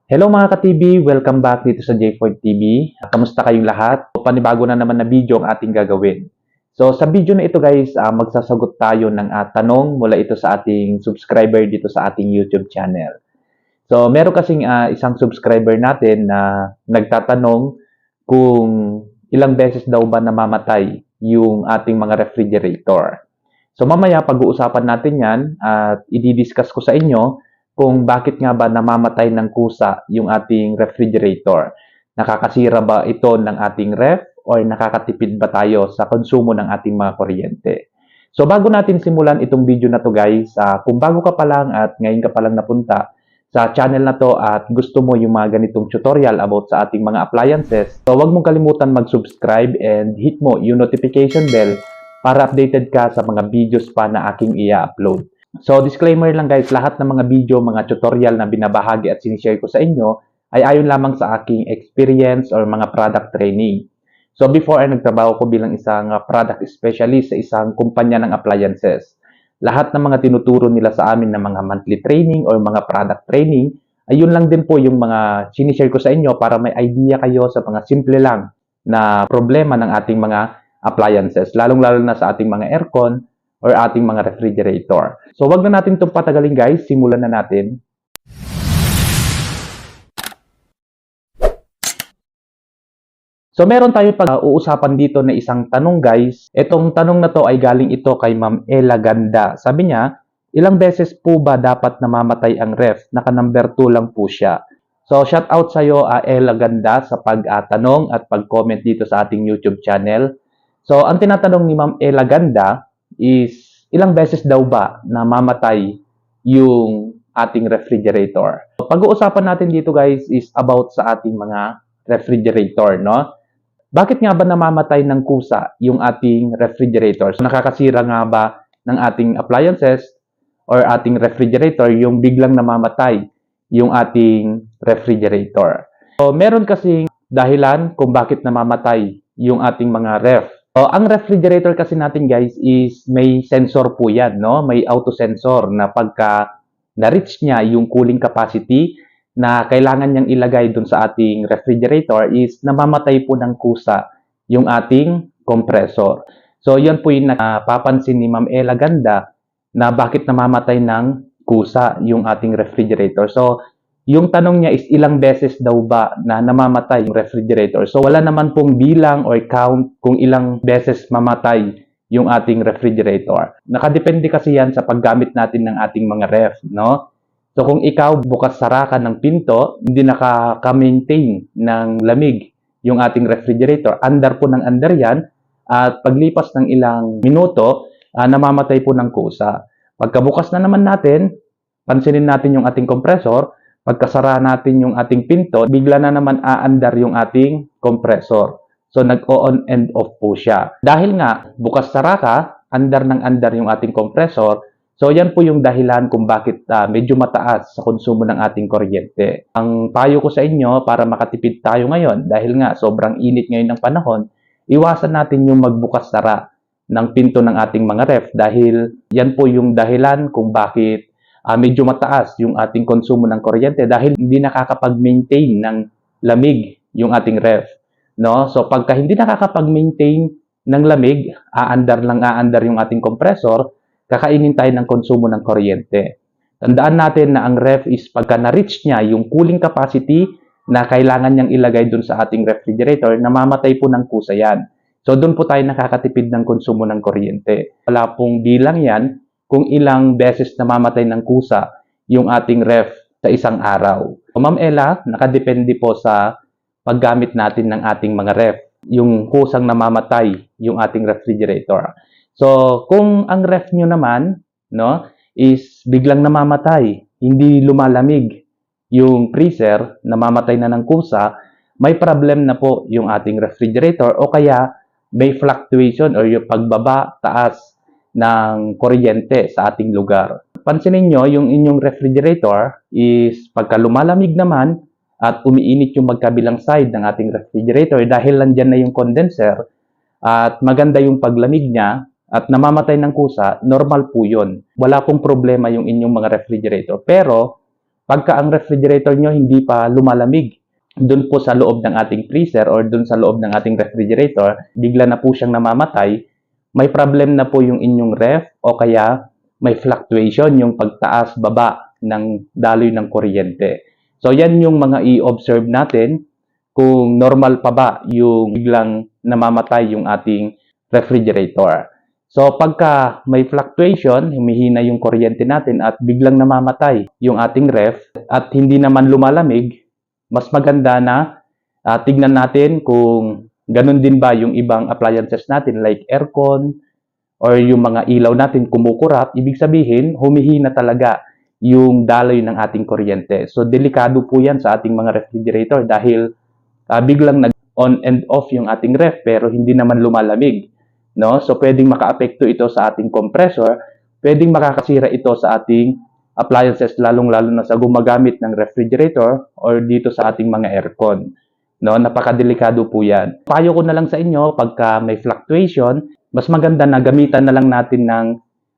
Hello mga ka-TV! Welcome back dito sa J4 TV. Kamusta kayong lahat? Panibago na naman na video ang ating gagawin. So sa video na ito guys, magsasagot tayo ng tanong mula ito sa ating subscriber dito sa ating YouTube channel. So meron kasing isang subscriber natin na nagtatanong kung ilang beses daw ba namamatay yung ating mga refrigerator. So mamaya pag-uusapan natin yan at i-discuss ko sa inyo kung bakit nga ba namamatay ng kusa yung ating refrigerator. Nakakasira ba ito ng ating ref or nakakatipid ba tayo sa konsumo ng ating mga kuryente? So bago natin simulan itong video na to guys, kung bago ka pa lang at ngayon ka pa lang napunta sa channel na to at gusto mo yung mga ganitong tutorial about sa ating mga appliances, so huwag mong kalimutan mag-subscribe and hit mo yung notification bell para updated ka sa mga videos pa na aking i-upload. So, disclaimer lang guys, lahat ng mga video, mga tutorial na binabahagi at sinishare ko sa inyo ay ayon lamang sa aking experience or mga product training. So, before ay nagtrabaho ko bilang isang product specialist sa isang kumpanya ng appliances. Lahat ng mga tinuturo nila sa amin ng mga monthly training or mga product training, ayun lang din po yung mga sinishare ko sa inyo para may idea kayo sa mga simple lang na problema ng ating mga appliances, lalong-lalo na sa ating mga aircon or ating mga refrigerator. So, wag na natin itong patagalin guys. Simulan na natin. So, meron tayo pag-uusapan dito na isang tanong guys. Itong tanong na to ay galing ito kay Ma'am Ella Ganda. Sabi niya, ilang beses po ba dapat namamatay ang ref? Naka number 2 lang po siya. So, shout out sa iyo Ella Ganda sa pag-tanong at pag-comment dito sa ating YouTube channel. So, ang tinatanong ni Ma'am Ella Ganda is ilang beses daw ba namamatay yung ating refrigerator. Pag-uusapan natin dito guys is about sa ating mga refrigerator, no? Bakit nga ba namamatay ng kusa yung ating refrigerator? So, nakakasira nga ba ng ating appliances or ating refrigerator yung biglang namamatay yung ating refrigerator? So, meron kasing dahilan kung bakit namamatay yung ating mga ref. So, ang refrigerator kasi natin guys is may sensor po yan, no? May auto sensor na pagka na-reach niya yung cooling capacity na kailangan niyang ilagay dun sa ating refrigerator is namamatay po ng kusa yung ating compressor. So, yan po yung napapansin ni Ma'am Ella Ganda na bakit namamatay ng kusa yung ating refrigerator. So, yung tanong niya is ilang beses daw ba na namamatay yung refrigerator. So wala naman pong bilang or count kung ilang beses mamatay yung ating refrigerator. Nakadepende kasi yan sa paggamit natin ng ating mga ref, no? So kung ikaw bukas-sara ka ng pinto, hindi nakaka-maintain ng lamig yung ating refrigerator, andar po ng andar yan, at paglipas ng ilang minuto, namamatay po ng kusa. Pagkabukas na naman natin, pansinin natin yung ating compressor, pagkasara natin yung ating pinto, bigla na naman aandar yung ating compressor. So, nag-on and off po siya. Dahil nga, bukas-sara ka, andar ng andar yung ating compressor, so yan po yung dahilan kung bakit medyo mataas sa konsumo ng ating kuryente. Ang payo ko sa inyo para makatipid tayo ngayon, dahil nga sobrang init ngayon ng panahon, iwasan natin yung magbukas-sara ng pinto ng ating mga ref dahil yan po yung dahilan kung bakit medyo mataas yung ating konsumo ng kuryente dahil hindi nakakapag-maintain ng lamig yung ating ref, no? So pagka hindi nakakapag-maintain ng lamig, aandar yung ating compressor, kakainin tayo ng konsumo ng kuryente. Tandaan natin na ang ref is pagka na-reach niya yung cooling capacity na kailangan niyang ilagay dun sa ating refrigerator, namamatay po ng kusa yan. So doon po tayo nakakatipid ng konsumo ng kuryente. Wala pong bilang yan kung ilang beses namamatay ng kusa yung ating ref sa isang araw. So, Ma'am Ella, nakadepende po sa paggamit natin ng ating mga ref, yung kusang namamatay yung ating refrigerator. So, kung ang ref nyo naman, no, is biglang namamatay, hindi lumalamig yung freezer, namamatay na ng kusa, may problem na po yung ating refrigerator o kaya may fluctuation or yung pagbaba, taas ng kuryente sa ating lugar. Pansinin nyo, yung inyong refrigerator is pagka lumalamig naman at umiinit yung magkabilang side ng ating refrigerator dahil nandyan na yung condenser at maganda yung paglamig niya at namamatay ng kusa, normal po yun. Wala pong problema yung inyong mga refrigerator. Pero pagka ang refrigerator nyo hindi pa lumalamig doon po sa loob ng ating freezer or doon sa loob ng ating refrigerator, bigla na po siyang namamatay, may problem na po yung inyong ref o kaya may fluctuation yung pagtaas baba ng daloy ng kuryente. So yan yung mga i-observe natin kung normal pa ba yung biglang namamatay yung ating refrigerator. So pagka may fluctuation, humihina yung kuryente natin at biglang namamatay yung ating ref at hindi naman lumalamig, mas maganda na tignan natin kung ganun din ba yung ibang appliances natin like aircon or yung mga ilaw natin kumukurap. Ibig sabihin, humihina talaga yung daloy ng ating kuryente. So, delikado po yan sa ating mga refrigerator dahil biglang nag-on and off yung ating ref pero hindi naman lumalamig. No? So, pwedeng makaapekto ito sa ating compressor, pwedeng makakasira ito sa ating appliances, lalong-lalo na sa gumagamit ng refrigerator or dito sa ating mga aircon. No, napakadelikado po yan. Payo ko na lang sa inyo, pagka may fluctuation, mas maganda na gamitan na lang natin ng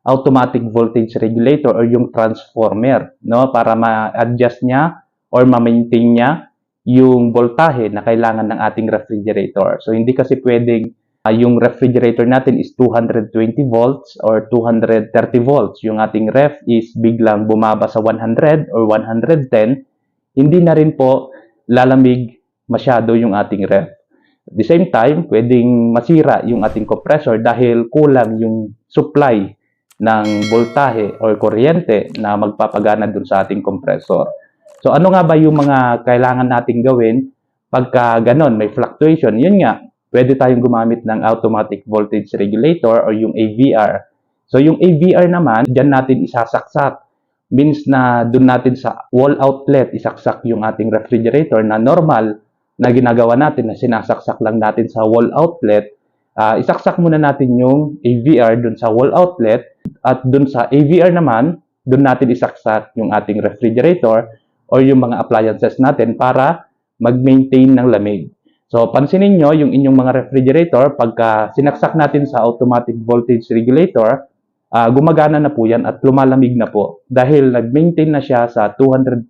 automatic voltage regulator or yung transformer, no, para ma-adjust niya or ma-maintain niya yung voltahe na kailangan ng ating refrigerator. So, hindi kasi pwedeng yung refrigerator natin is 220 volts or 230 volts. Yung ating ref is biglang bumaba sa 100 or 110. Hindi na rin po lalamig masyado yung ating ref. At the same time, pwedeng masira yung ating compressor dahil kulang yung supply ng voltahe or kuryente na magpapagana dun sa ating compressor. So ano nga ba yung mga kailangan nating gawin pagka ganon, may fluctuation? Yun nga, pwede tayong gumamit ng automatic voltage regulator or yung AVR. So yung AVR naman, dyan natin isasaksak. Means na doon natin sa wall outlet isaksak yung ating refrigerator na normal na ginagawa natin na sinasaksak lang natin sa wall outlet. Isaksak muna natin yung AVR doon sa wall outlet at doon sa AVR naman, doon natin isaksak yung ating refrigerator or yung mga appliances natin para mag-maintain ng lamig. So, pansinin nyo yung inyong mga refrigerator, pagka sinaksak natin sa automatic voltage regulator, gumagana na po yan at lumalamig na po dahil nag-maintain na siya sa 220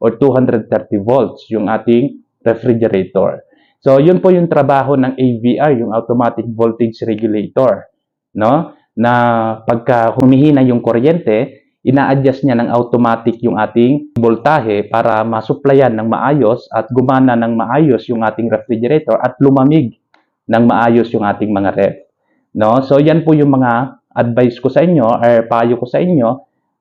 or 230 volts yung ating refrigerator. So, yun po yung trabaho ng AVR, yung automatic voltage regulator, no? Na pagka humihina yung kuryente, ina-adjust niya ng automatic yung ating voltahe para masuplayan ng maayos at gumana ng maayos yung ating refrigerator at lumamig ng maayos yung ating mga ref. No? So, yan po yung mga advice ko sa inyo or payo ko sa inyo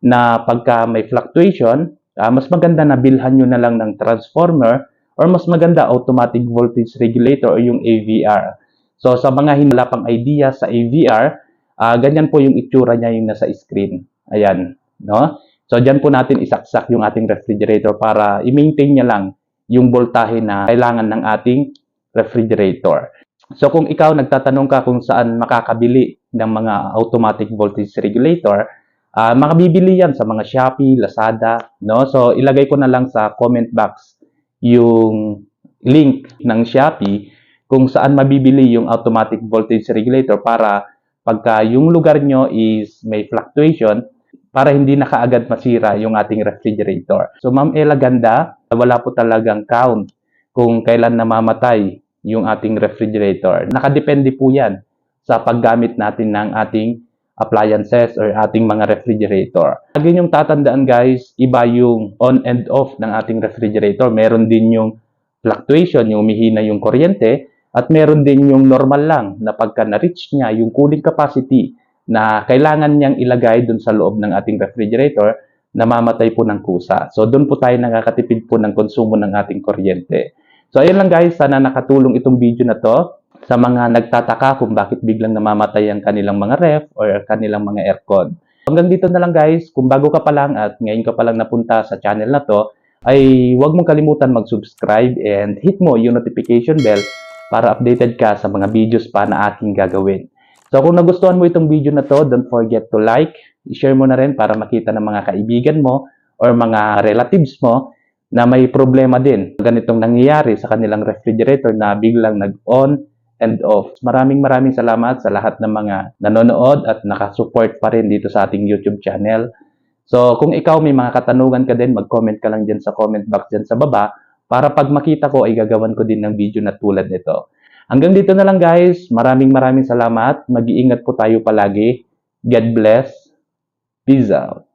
na pagka may fluctuation, mas maganda na bilhan nyo na lang ng transformer or mas maganda automatic voltage regulator o yung AVR. So, sa mga hindi pang idea sa AVR, ganyan po yung itsura niya yung nasa screen. Ayan. No? So, dyan po natin isaksak yung ating refrigerator para i-maintain niya lang yung voltahe na kailangan ng ating refrigerator. So, kung ikaw nagtatanong ka kung saan makakabili ng mga automatic voltage regulator, makabibili yan sa mga Shopee, Lazada. No? So, ilagay ko na lang sa comment box yung link ng Shopee kung saan mabibili yung automatic voltage regulator para pagka yung lugar nyo is may fluctuation, para hindi na kaagad masira yung ating refrigerator. So, Ma'am Ella Ganda, wala po talagang count kung kailan namamatay yung ating refrigerator. Nakadepende po yan sa paggamit natin ng ating appliances or ating mga refrigerator. Lagi niyong tatandaan guys, iba yung on and off ng ating refrigerator. Meron din yung fluctuation, yung umihina yung kuryente, at meron din yung normal lang na pagka na-reach niya yung cooling capacity na kailangan niyang ilagay dun sa loob ng ating refrigerator, namamatay po ng kusa. So, dun po tayo nakakatipid po ng konsumo ng ating kuryente. So, ayun lang guys. Sana nakatulong itong video na to sa mga nagtataka kung bakit biglang namamatay ang kanilang mga ref or kanilang mga aircon. Hanggang dito na lang guys. Kung bago ka pa lang at ngayon ka pa lang napunta sa channel na to, ay huwag mong kalimutan mag-subscribe and hit mo yung notification bell para updated ka sa mga videos pa na aking gagawin. So kung nagustuhan mo itong video na to, don't forget to like, i-share mo na rin para makita ng mga kaibigan mo or mga relatives mo na may problema din. Ganitong nangyayari sa kanilang refrigerator na biglang nag-on and off. Maraming salamat sa lahat ng mga nanonood at nakasupport pa rin dito sa ating YouTube channel. So, kung ikaw may mga katanungan ka din, mag-comment ka lang dyan sa comment box dyan sa baba para pag makita ko ay gagawan ko din ng video na tulad nito. Hanggang dito na lang guys. Maraming salamat. Mag-iingat po tayo palagi. God bless. Peace out.